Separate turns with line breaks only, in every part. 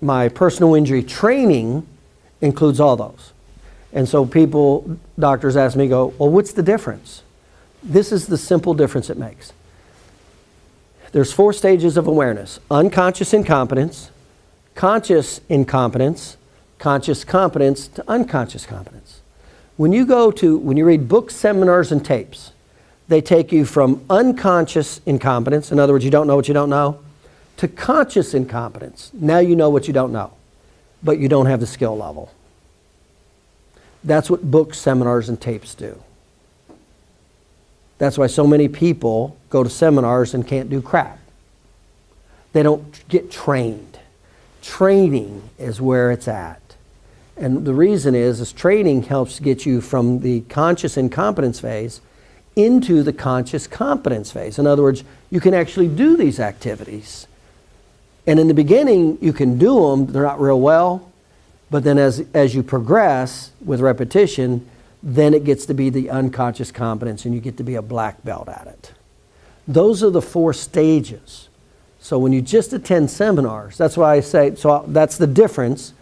my personal injury training includes all those. And so doctors ask me, well, what's the difference? This is the simple difference it makes. There's 4 stages of awareness: unconscious incompetence, conscious incompetence, conscious competence to unconscious competence. When you read books, seminars, and tapes, they take you from unconscious incompetence, in other words, you don't know what you don't know, to conscious incompetence. Now you know what you don't know, but you don't have the skill level. That's what books, seminars, and tapes do. That's why so many people go to seminars and can't do crap. They don't get trained. Training is where it's at. And the reason is training helps get you from the conscious incompetence phase into the conscious competence phase. In other words, you can actually do these activities. And in the beginning, you can do them, they're not real well, but then as you progress with repetition, then it gets to be the unconscious competence and you get to be a black belt at it. Those are the 4 stages. So when you just attend seminars, that's why I say, that's the difference.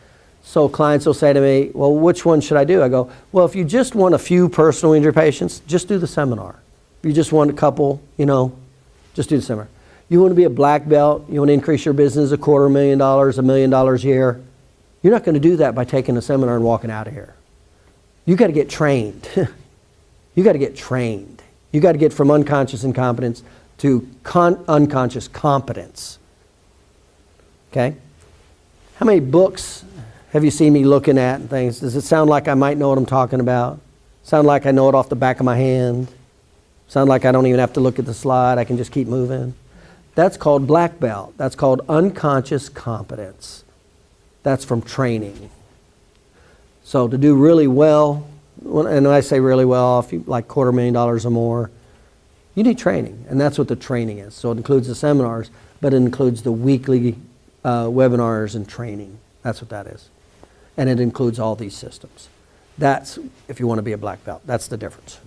So clients will say to me, well, which one should I do? I go, well, if you just want a few personal injury patients, just do the seminar. If you just want a couple, just do the seminar. You want to be a black belt, you want to increase your business $250,000, $1 million a year, you're not going to do that by taking a seminar and walking out of here. You got to get trained. You got to get trained. You got to get from unconscious incompetence to unconscious competence. Okay? How many books have you seen me looking at and things? Does it sound like I might know what I'm talking about? Sound like I know it off the back of my hand? Sound like I don't even have to look at the slide, I can just keep moving? That's called black belt. That's called unconscious competence. That's from training. So to do really well, and when I say really well, if you like $250,000 or more, you need training, and that's what the training is. So it includes the seminars, but it includes the weekly webinars and training. That's what that is. And it includes all these systems. That's if you want to be a black belt. That's the difference.